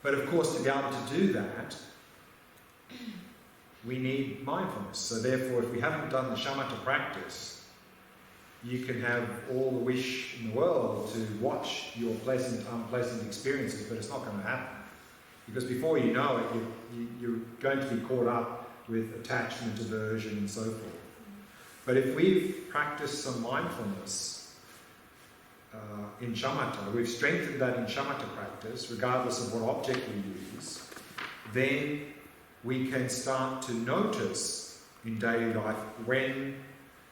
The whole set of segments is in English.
But of course, to be able to do that, we need mindfulness. So therefore, if we haven't done the shamatha practice, you can have all the wish in the world to watch your pleasant, unpleasant experiences, but it's not going to happen. Because before you know it, you're going to be caught up with attachment, aversion, and so forth. But if we've practiced some mindfulness in shamatha, we've strengthened that in shamatha practice, regardless of what object we use, then we can start to notice in daily life when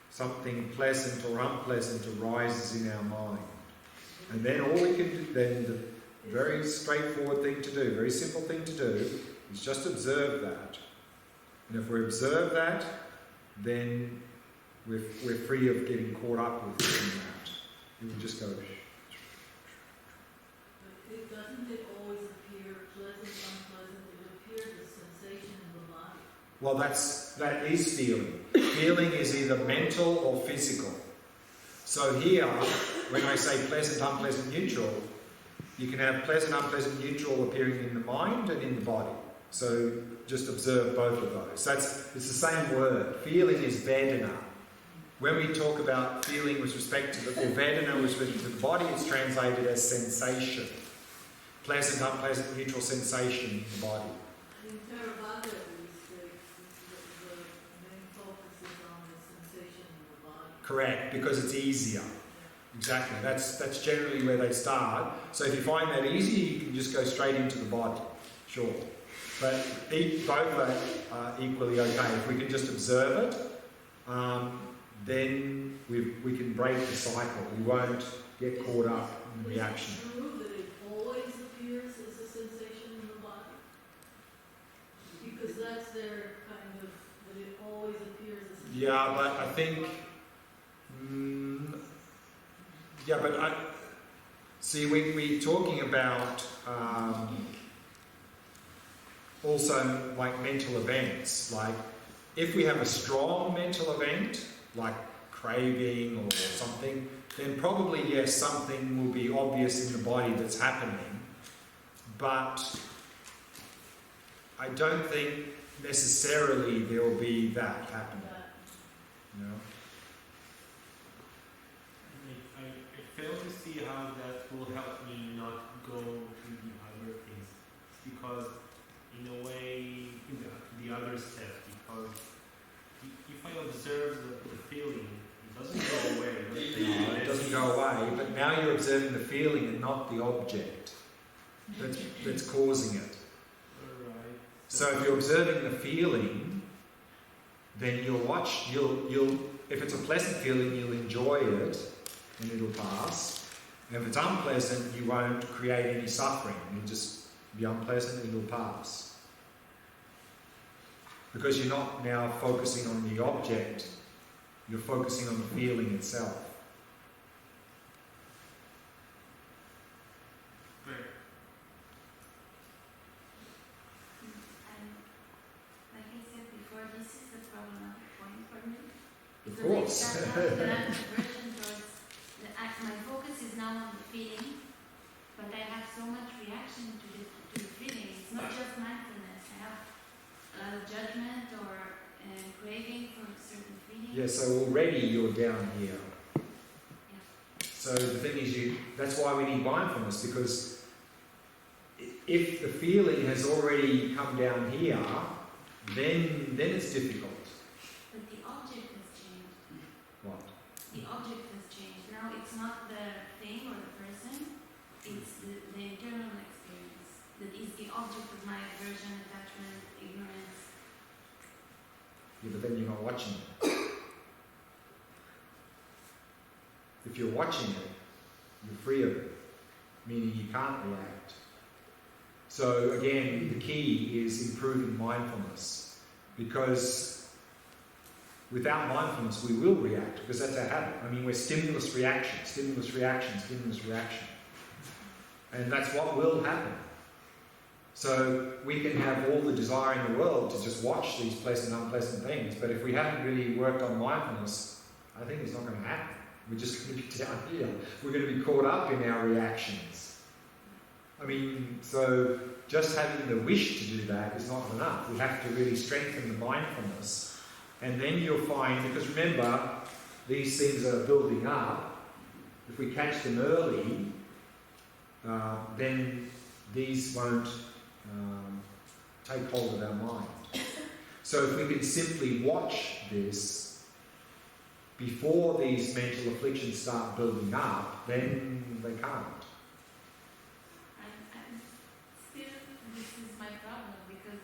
something pleasant or unpleasant arises in our mind. And then all we can do, then the very straightforward thing to do, very simple thing to do, is just observe that. And if we observe that, then we're free of getting caught up with that. It will just go. But doesn't it always appear pleasant, unpleasant? It appears as sensation in the body. Well, that is feeling. Feeling is either mental or physical. So here, when I say pleasant, unpleasant, neutral, you can have pleasant, unpleasant, neutral appearing in the mind and in the body. So just observe both of those. It's the same word. Feeling is Vedana. When we talk about feeling with respect to Vedana with respect to the body, it's translated as sensation. Pleasant, unpleasant, neutral sensation in the body. In Theravada, the main focus is on the sensation in the body. Correct, because it's easier. Exactly. That's generally where they start. So if you find that easy, you can just go straight into the body. Sure. But both are equally okay. If we can just observe it, then we can break the cycle. We won't get caught up in the reaction. Is it true that it always appears as a sensation in the body? Because that's their kind of, that it always appears as a sensation. Yeah, but I think... see, we're talking about also like mental events. Like if we have a strong mental event, like craving or something, then probably, yes, something will be obvious in the body that's happening. But I don't think necessarily there will be that happening. You know? I fail to see how that will help me not go to the other things. It's because, in a way, the other step, because if I observe the feeling, it doesn't go away. No, it doesn't go away, but now you're observing the feeling and not the object that's causing it. Alright. So if you're observing the feeling, then if it's a pleasant feeling, you'll enjoy it and it'll pass. And if it's unpleasant, you won't create any suffering. It'll just be unpleasant and it'll pass. Because you're not now focusing on the object, you're focusing on the feeling itself. Great. Like I said before, this is a problematic point for me. Of course. My focus is now on the feeling, but I have so much reaction to the feeling. It's not just mindfulness. I have a lot of judgment or craving for certain feelings. Yeah, so already you're down here. Yeah. So the thing is, that's why we need mindfulness, because if the feeling has already come down here, then it's difficult. But the object has changed. What? The object has changed. Now it's not the thing or the person, it's the internal experience that is the object of my aversion, attachment, ignorance. Yeah, but then you're not watching it. If you're watching it, you're free of it, meaning you can't react. So again, the key is improving mindfulness, because without mindfulness we will react, because that's our habit. I mean, we're stimulus reaction, stimulus reaction, stimulus reaction. And that's what will happen. So we can have all the desire in the world to just watch these pleasant and unpleasant things, but if we haven't really worked on mindfulness, I think it's not going to happen. We're just going to be down here. We're going to be caught up in our reactions. I mean, so just having the wish to do that is not enough. We have to really strengthen the mindfulness. And then you'll find, because remember, these things are building up. If we catch them early, then these won't take hold of our mind. So if we can simply watch this before these mental afflictions start building up, then they can't. I'm still, this is my problem because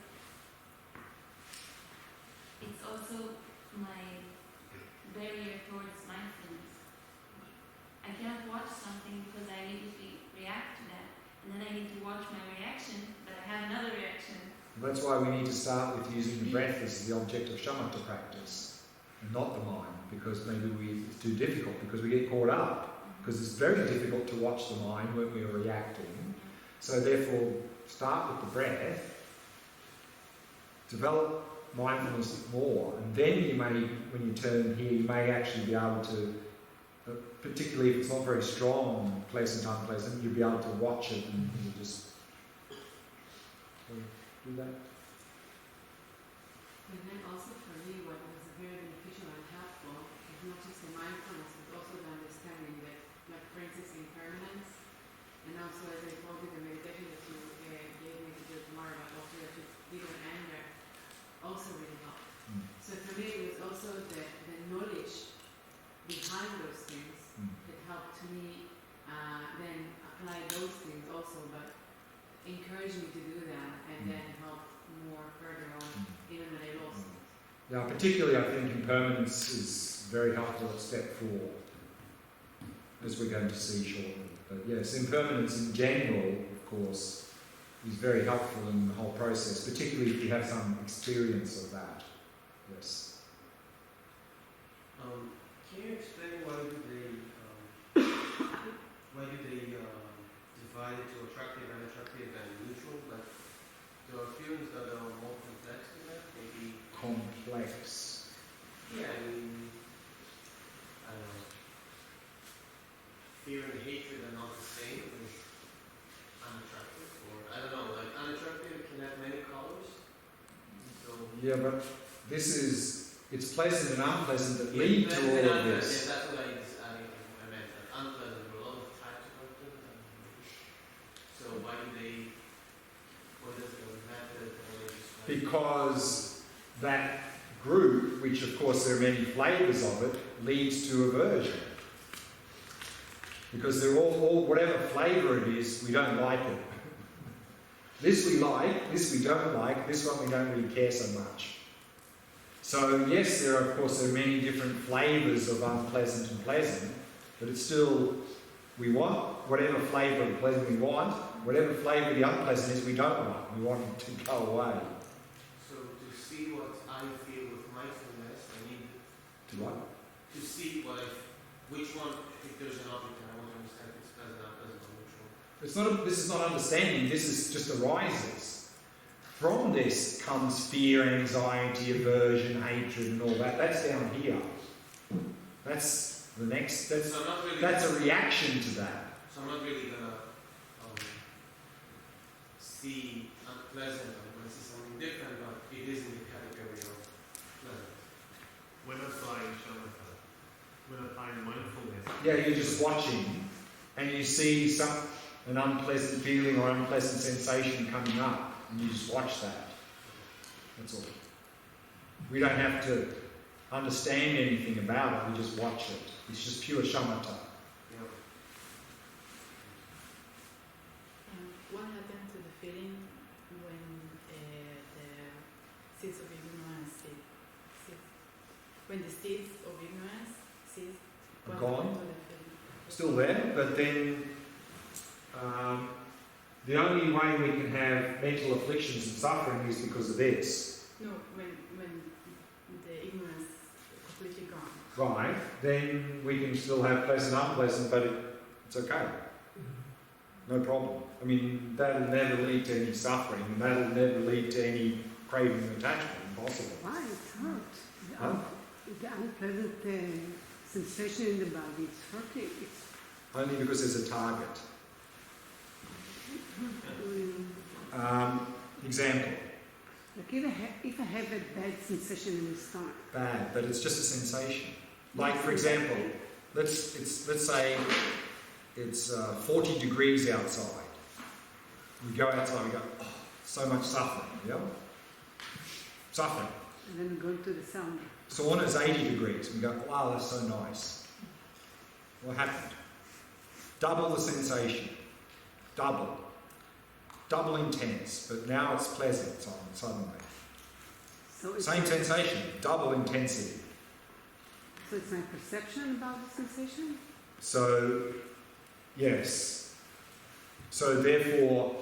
it's also my barrier towards mindfulness. I cannot watch something because I immediately react to that, and then I need to watch my reaction, but I have another reaction. That's why we need to start with using the breath as the object of shamatha practice, and not the mind, because maybe it's too difficult, because we get caught up, because it's very difficult to watch the mind when we are reacting. So therefore, start with the breath, develop mindfulness more, and then you may, when you turn here, you may actually be able to, particularly if it's not very strong, pleasant, unpleasant, you'll be able to watch it and you just do that. And then also for me, what was very beneficial and helpful is not just the mindfulness, but also the understanding that, like for instance, impermanence, and also as I told you, the meditation that you gave me to do tomorrow, but also that you did on anger, also really helped. So for me, it was also the knowledge behind those things that helped me then apply those things also, but encouraged me to do that and then help more further on even when I lost it. Yeah, particularly I think impermanence is very helpful at step 4, as we're going to see shortly. But yes, impermanence in general, of course, is very helpful in the whole process, particularly if you have some experience of that. Yes. Can you explain why do they divide it to attractive, unattractive, and neutral? Like there are feelings that are more complex than that, maybe. Complex. Yeah, I mean, I don't know. Fear and hatred are not the same as unattractive, or I don't know. Like unattractive can have many colors. So Yeah, but it's pleasant and unpleasant that lead to all of this. Yeah, that's what I meant. Like unpleasant, there are a lot of types of unpleasant. So why does it matter? Because that group, which of course there are many flavours of it, leads to aversion. Because they're all whatever flavour it is, we don't like it. This we like, this we don't like, this one we don't really care so much. So yes, there are many different flavours of unpleasant and pleasant, but it's still, we want whatever flavour of pleasant we want, whatever flavour the unpleasant is we don't want. We want it to go away. So to see what I feel with mindfulness, I need To what? to see which one, if there's an object and I want to understand if it's pleasant, unpleasant, or neutral. This is not understanding, this is just arises. From this comes fear, anxiety, aversion, hatred and all that. That's down here. That's the next, that's a reaction to that. So I'm not really going to see unpleasant, I'm going to see something different, but it is in the category of pleasant. When applying shamatha, when applying mindfulness. Yeah, you're just watching and you see an unpleasant feeling or unpleasant sensation coming up. And you just watch that. That's all. We don't have to understand anything about it, we just watch it. It's just pure shamatha. What happened to the feeling when the seeds of ignorance cease? When the seeds of ignorance cease, what Gone. happened to the feeling? Still there, but then the only way we can have mental afflictions and suffering is because of this. No, when the ignorance is completely gone. Right, then we can still have pleasant, unpleasant, but it's okay. No problem. I mean, that'll never lead to any suffering, and that'll never lead to any craving and attachment, impossible. Why? It's hurt. Huh? The unpleasant sensation in the body, it's hurting. Only because there's a target. Example, Like if I have a bad sensation in the stomach. bad, but it's just a sensation. Like for example, let's say it's 40 degrees outside. We go outside, we go, oh, so much suffering, yeah? Suffering. And then we go into the sauna. Sauna's 80 degrees. We go, wow, that's so nice. What happened? Double the sensation. Double. Double intense, but now it's pleasant suddenly. So it's Same sensation, double intensity. So it's my perception about the sensation? So, yes. So therefore,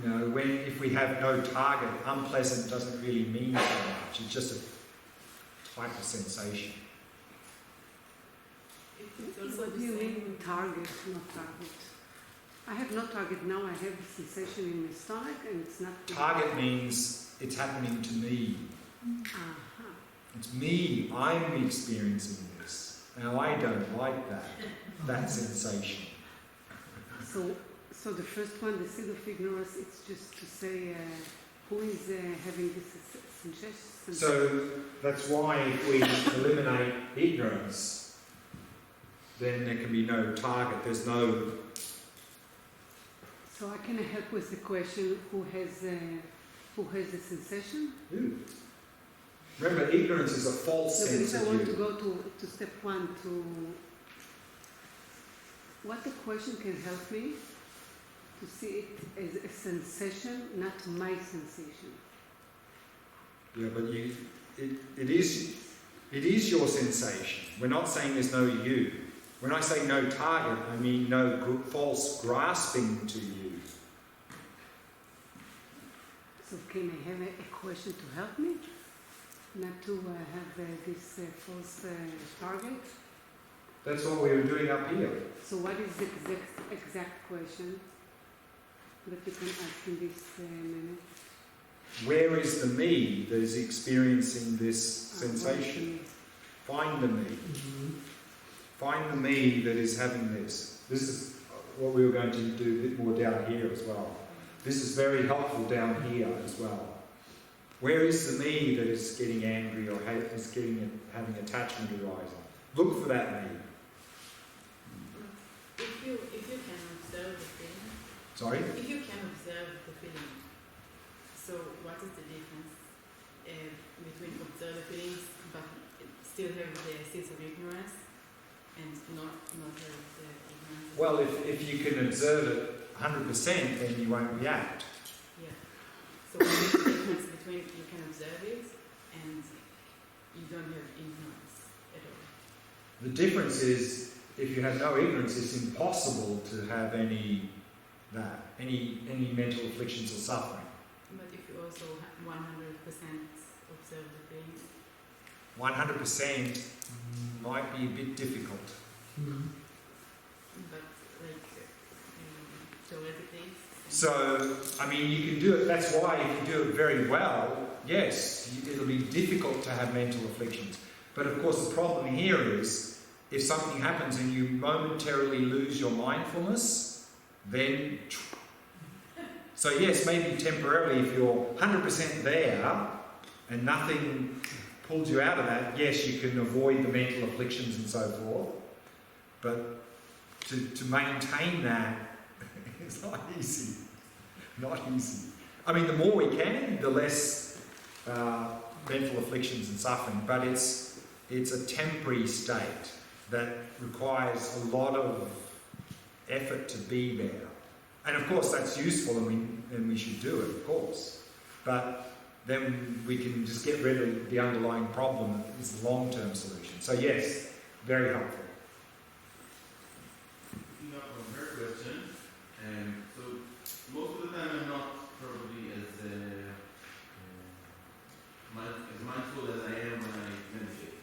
if we have no target, unpleasant doesn't really mean so much. It's just a type of sensation. What do you mean target, not target? I have no target now, I have a sensation in my stomach and it's not... Target means it's happening to me. Uh-huh. It's me, I'm experiencing this. Now I don't like that sensation. So the first one, the seed of ignorance, it's just to say who is having this sensation? So that's why if we eliminate ignorance, then there can be no target. There's no... So I can help with the question, who has the sensation? Ooh. Remember, ignorance is a false So sense if I of want you. to go to step one, to what the question can help me to see it as a sensation, not my sensation. Yeah, but it is your sensation. We're not saying there's no you. When I say no target, I mean no false grasping to you. So can I have a question to help me? Not to have this false target? That's what we were doing up here. So what is the exact question that you can ask in this minute? Where is the me that is experiencing this sensation? Find the me. Find the me that is having this. This is what we were going to do a bit more down here as well. This is very helpful down here as well. Where is the me that is getting angry or is having attachment arising? Look for that me. If you can observe the feeling. Sorry? If you can observe the feeling, so what is the difference between observe the feelings but still have the sense of ignorance and not have the ignorance? Well, if you can observe it 100%, then you won't react. Yeah. So what is the difference between you can observe it and you don't have ignorance at all? The difference is, if you have no ignorance, it's impossible to have any mental afflictions or suffering. But if you also 100% observe the feelings? 100% might be a bit difficult. But theoretically? So, I mean, you can do it, that's why if you do it very well, yes, it'll be difficult to have mental afflictions. But of course the problem here is, if something happens and you momentarily lose your mindfulness, then... So yes, maybe temporarily if you're 100% there and nothing pulls you out of that, yes, you can avoid the mental afflictions and so forth. But to maintain that is not easy. Not easy. I mean, the more we can, the less mental afflictions and suffering. But it's a temporary state that requires a lot of effort to be there. And of course that's useful and we should do it, of course. But then we can just get rid of the underlying problem that is the long-term solution. So yes, very helpful. Picking up on her question, so most of the time I'm not probably as mindful as I am when I meditate.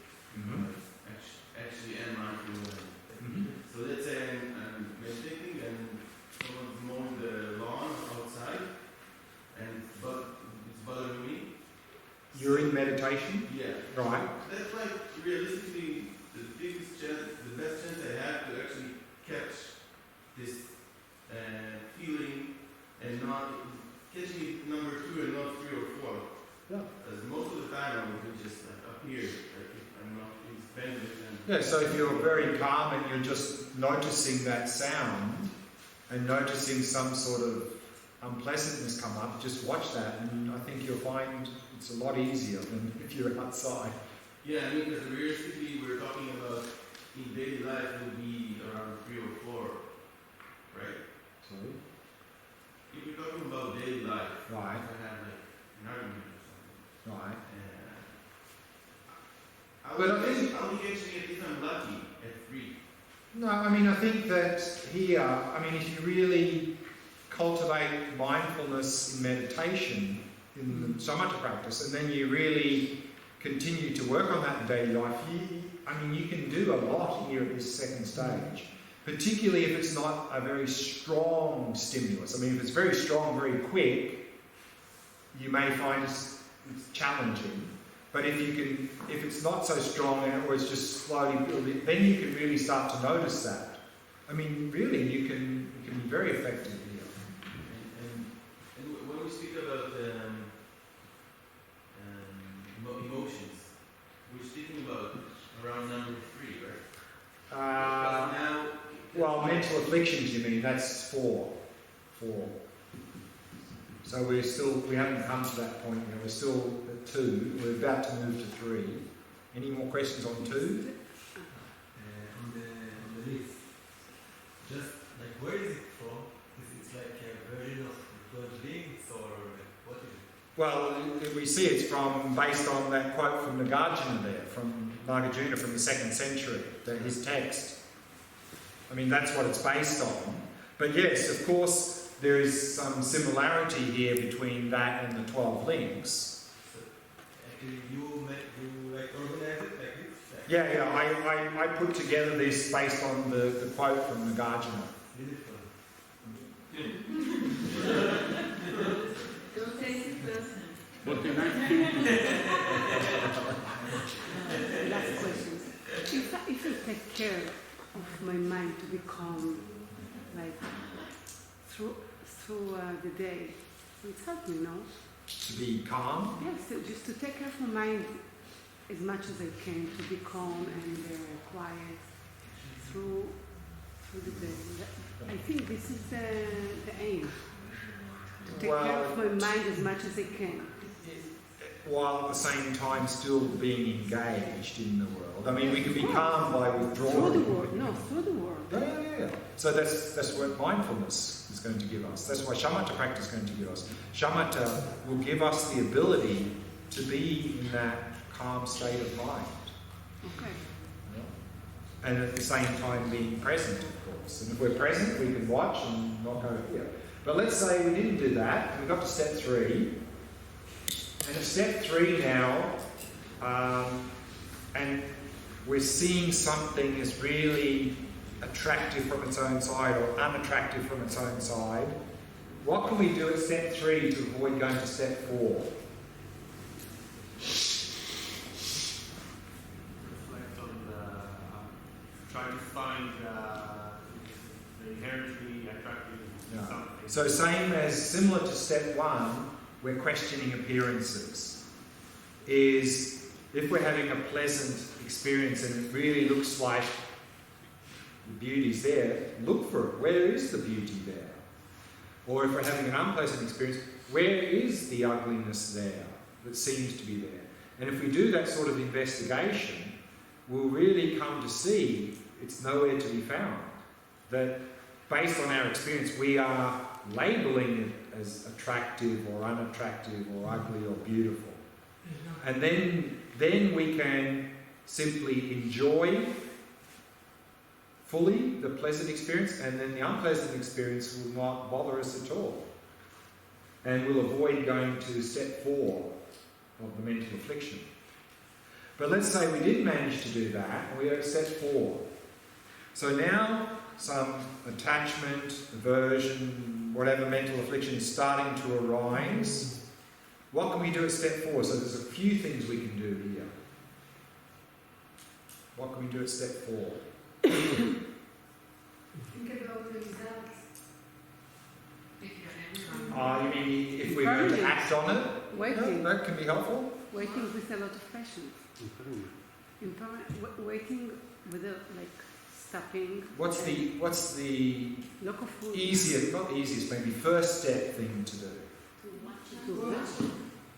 Actually am mindful when I meditate. So let's say I'm meditating and someone's mowing the lawn outside and it's bothering me. You're in meditation? Yeah. Right. That's like realistically the biggest chance, the best chance I have to actually catch this feeling catch me number 2 and not 3 or 4. Yeah. Because most of the time I would just like up here, like if I'm not expanding and Yeah, so if you're very calm and you're just noticing that sound and noticing some sort of unpleasantness come up, just watch that, and I think you'll find it's a lot easier than if you're outside. yeah, I mean, because realistically we're talking about in daily life will be around 3 or 4, right? So, If you're talking about daily life, right, if I have like an argument or something, right. I'll be catching it if I'm lucky at 3. No, I mean, I think that here, I mean, if you really cultivate mindfulness in meditation, in the Shamatha practice, and then you really continue to work on that in daily life, you can do a lot here at this second stage, particularly if it's not a very strong stimulus. I mean, if it's very strong, very quick, you may find it's challenging. But if it's not so strong or it's just slowly building, then you can really start to notice that. I mean, really, you can be very effective here. And when we speak about emotions, we're speaking about around number 3, right? Now, Well, mental afflictions, you mean? That's 4. So we haven't come to that point yet. We're still at 2. We're about to move to 3. Any more questions on 2? On the list, just like where is it from? Is it like a version of 12 links or what is it? Well, we see it's based on that quote from Nagarjuna there, from Nagarjuna from the 2nd century, his text. I mean, that's what it's based on. But yes, of course, there is some similarity here between that and the 12 links. So, actually, you like organize it like this? Like Yeah, I put together this based on the quote from Nagarjuna. Beautiful. Don't take it personally. What can I think? Last question. If I take care of my mind to be calm, like through the day, it's helped me, no? To be calm. Yes, so just to take care of my mind as much as I can, to be calm and quiet through the day. I think this is the aim. To take care of my mind as much as I can. While at the same time still being engaged in the world. I mean, we can be calm by withdrawing. Through the world, no, through the world. Yeah. So that's what mindfulness is going to give us. That's what Shamatha practice is going to give us. Shamatha will give us the ability to be in that calm state of mind. Okay. And at the same time being present, of course. And if we're present, we can watch and not go here. But let's say we didn't do that, and we got to step 3. And at step 3 now, and we're seeing something as really attractive from its own side or unattractive from its own side. What can we do at step 3 to avoid going to step 4? Reflect on try to find the inherently attractive something. So similar to step 1, we're questioning appearances. Is if we're having a pleasant experience and it really looks like the beauty's there, look for it. Where is the beauty there? Or if we're having an unpleasant experience, where is the ugliness there that seems to be there? And if we do that sort of investigation, we'll really come to see it's nowhere to be found. That based on our experience, we are labeling it as attractive or unattractive or ugly or beautiful. And then we can simply enjoy fully the pleasant experience, and then the unpleasant experience will not bother us at all. And we'll avoid going to step 4 of the mental affliction. But let's say we did manage to do that, and we are at step 4. So now some attachment, aversion, whatever mental affliction is starting to arise. What can we do at step 4? So there's a few things we can do here. What can we do at step 4? Think about the results. If you're angry, You if we're going to act on it, Waiting. that can be helpful. Waiting with a lot of patience. Waiting without stopping. What's the Look of food. easiest, not easiest, maybe first step thing to do? To watch.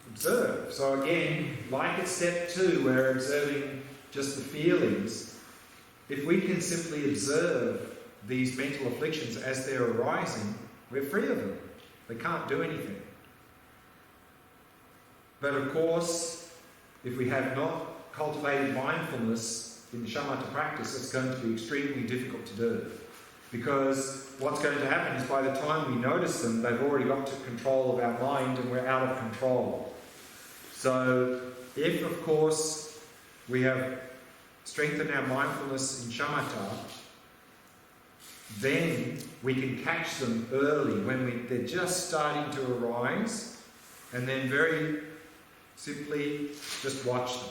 Observe. So again, like at step 2, we're observing just the feelings. If we can simply observe these mental afflictions as they're arising, we're free of them. They can't do anything. But of course, if we have not cultivated mindfulness in the Shamatha practice, it's going to be extremely difficult to do. Because what's going to happen is by the time we notice them, they've already got to control of our mind and we're out of control. So if, of course, we have strengthened our mindfulness in Shamatha, then we can catch them early when they're just starting to arise, and then very simply just watch them.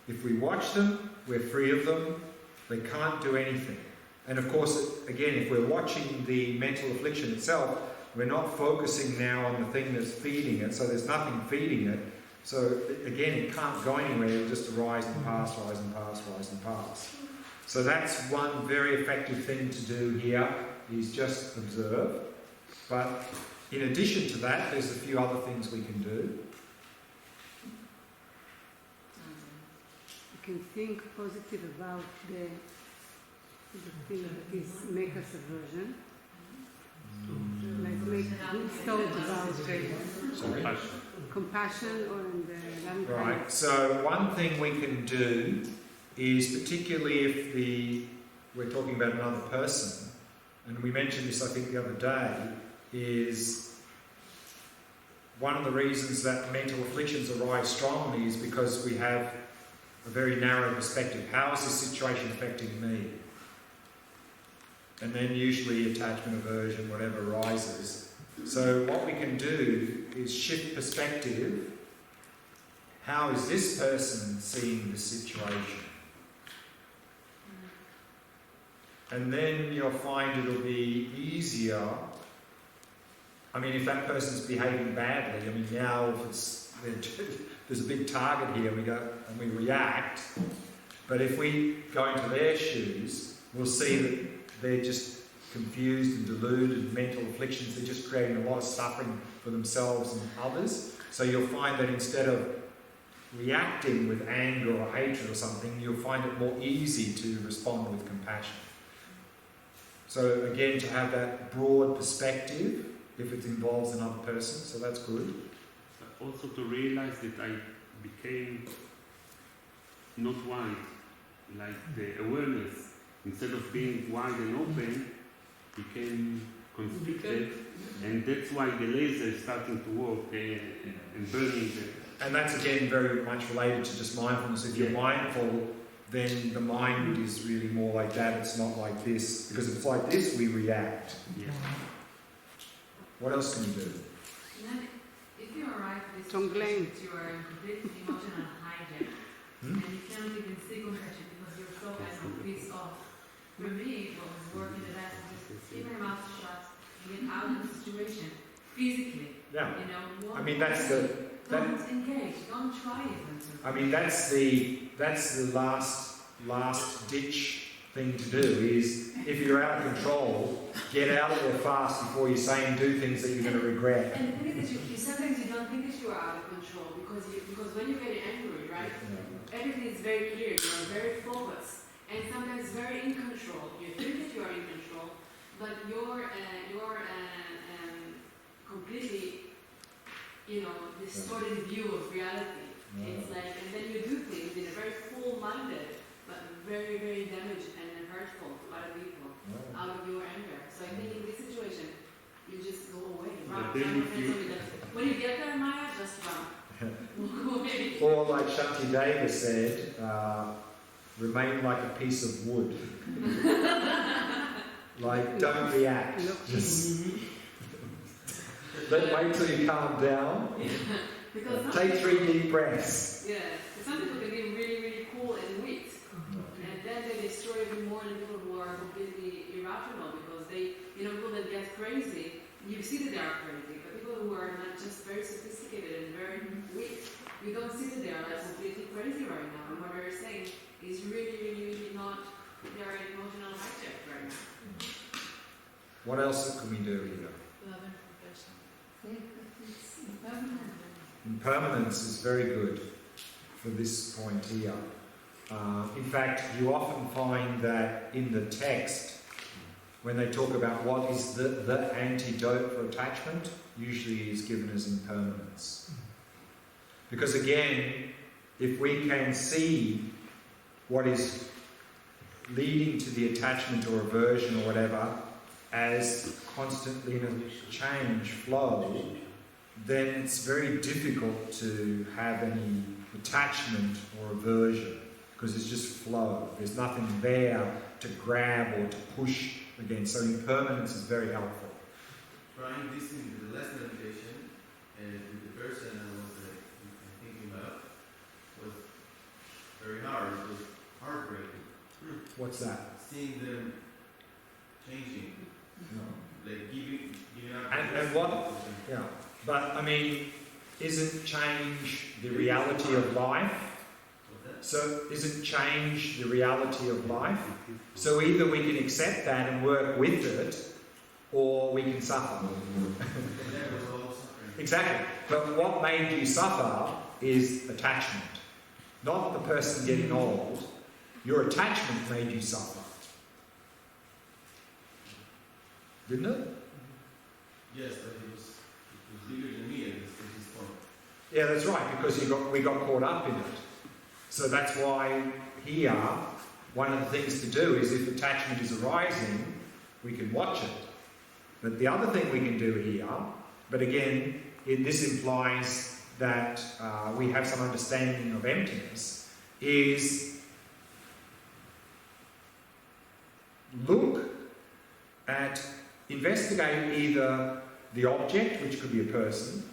If we watch them, we're free of them. They can't do anything. And of course, again, if we're watching the mental affliction itself, we're not focusing now on the thing that's feeding it, so there's nothing feeding it. So again, it can't go anywhere, it'll just arise and pass, rise and pass, rise and pass. So that's one very effective thing to do here, is just observe. But in addition to that, there's a few other things we can do. You can think positive about the thing that is make us aversion. Like make good thought about compassion or in the loving kindness. Right, so one thing we can do is, particularly if we're talking about another person, and we mentioned this I think the other day, is one of the reasons that mental afflictions arise strongly is because we have a very narrow perspective. How is this situation affecting me? And then usually attachment, aversion, whatever arises. So what we can do is shift perspective. How is this person seeing the situation? And then you'll find it'll be easier. I mean, if that person's behaving badly, I mean, now if there's a big target here, we go and we react. But if we go into their shoes, we'll see that they're just confused and deluded, mental afflictions. They're just creating a lot of suffering for themselves and others. So you'll find that instead of reacting with anger or hatred or something, you'll find it more easy to respond with compassion. So again, to have that broad perspective if it involves another person, so that's good. Also to realize that I became not wide, like the awareness, instead of being wide and open, became constricted, and that's why the laser is starting to work and burning the... And that's again very much related to just mindfulness. If you're mindful, then the mind is really more like that. It's not like this. Because if it's like this, we react. Yeah. What else can you do? Then, if you arrive at this Glen. situation that you are in complete emotional hijack, and you can't even see compassion because you're so kind of pissed off. For me, what was working the best was just keep my mouth shut, get out of the situation physically. Yeah. You know, I mean, that's the... don't engage, don't try it. I mean, that's the last ditch thing to do is, if you're out of control, get out of there fast before you say and do things that you're going to regret. And the thing is that sometimes you don't think that you are out of control because when you get angry, right, everything is very clear, you are very focused, and sometimes very in control. You think that you are in control, but you're completely, distorted view of reality. It's like, and then you do things in a very full-minded, but very, very damaging and hurtful to other people out of your anger. So I think in this situation, you just go away. When you get there, Maya, just run. Or like Shanti Deva said, remain like a piece of wood. Like, don't react. Just wait till you calm down. Because take 3 deep breaths. Yeah, some people can be really, really cool and weak, and then they destroy even more than people who are completely irrational because people that get crazy, you see that they are crazy, but people who are not just very sophisticated and very weak, you don't see that they are like completely crazy right now. And what they're saying is really not, they are in emotional hijack right now. What else can we do here? Love and compassion. Impermanence is very good for this point here. In fact, you often find that in the text, when they talk about what is the antidote for attachment, usually is given as impermanence. Because again, if we can see what is leading to the attachment or aversion or whatever as constantly in a change flow, then it's very difficult to have any attachment or aversion because it's just flow. There's nothing there to grab or to push against. So impermanence is very helpful. Trying this in the last meditation and with the person I was thinking about was very hard. It was heartbreaking. What's that? Seeing them changing, like giving up. And what? Yeah. But I mean, isn't change the reality of life? So isn't change the reality of life? So either we can accept that and work with it, or we can suffer. Exactly. But what made you suffer is attachment. Not the person getting old. Your attachment made you suffer. Didn't it? Yes, but it was bigger than me at this point. Yeah, that's right, because we got caught up in it. So that's why here, one of the things to do is if attachment is arising, we can watch it. But the other thing we can do here, but again, this implies that we have some understanding of emptiness, is investigate either the object, which could be a person,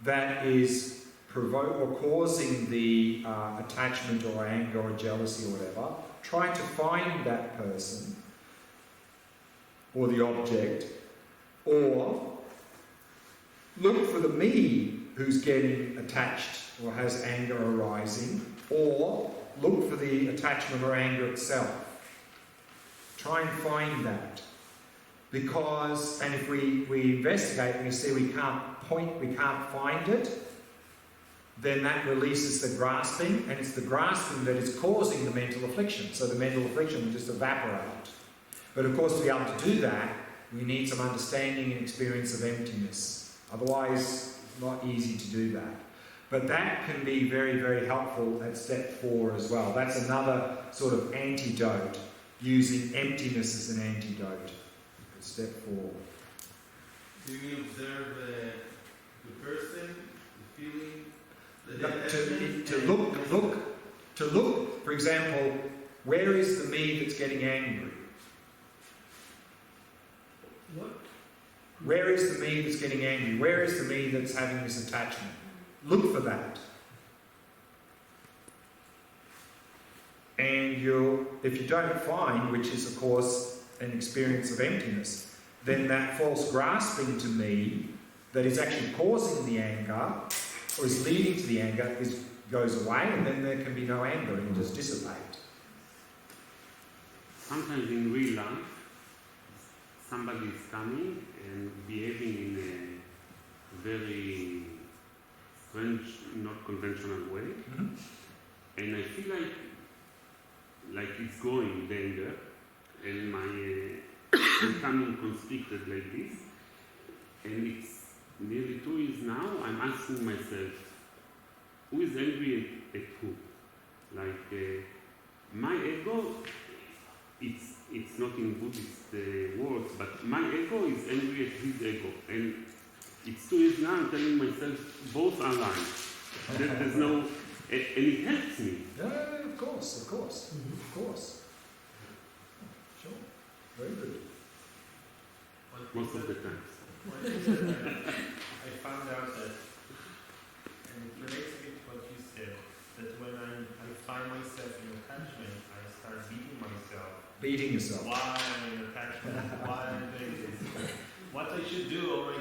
that is or causing the attachment or anger or jealousy or whatever. Try to find that person or the object, or look for the me who's getting attached or has anger arising, or look for the attachment or anger itself. Try and find that. Because, and if we investigate and we see we can't find it, then that releases the grasping, and it's the grasping that is causing the mental affliction. So the mental affliction will just evaporate. But of course, to be able to do that, we need some understanding and experience of emptiness. Otherwise, it's not easy to do that. But that can be very, very helpful at step 4 as well. That's another sort of antidote, using emptiness as an antidote at step 4. Do you observe the person, the feeling? To look, for example, where is the me that's getting angry? What? Where is the me that's getting angry? Where is the me that's having this attachment? Look for that. And if you don't find, which is of course an experience of emptiness, then that false grasping to me that is actually causing the anger or is leading to the anger goes away, and then there can be no anger and just dissipate. Sometimes in real life, somebody is coming and behaving in a very strange, not conventional way, and I feel like it's going, the anger, and I'm coming constricted like this, and it's nearly 2 years now, I'm asking myself, who is angry at who? Like, my ego, it's not in Buddhist words, but my ego is angry at his ego. And it's 2 years now, I'm telling myself, both are lying. There's no, and it helps me. Yeah, of course. Sure, very good. Most of the time. I found out that, and it relates a bit to what you said, that when I find myself in attachment, I start beating myself. Beating yourself. Why I'm in attachment? Why I'm doing this? What I I should do, or my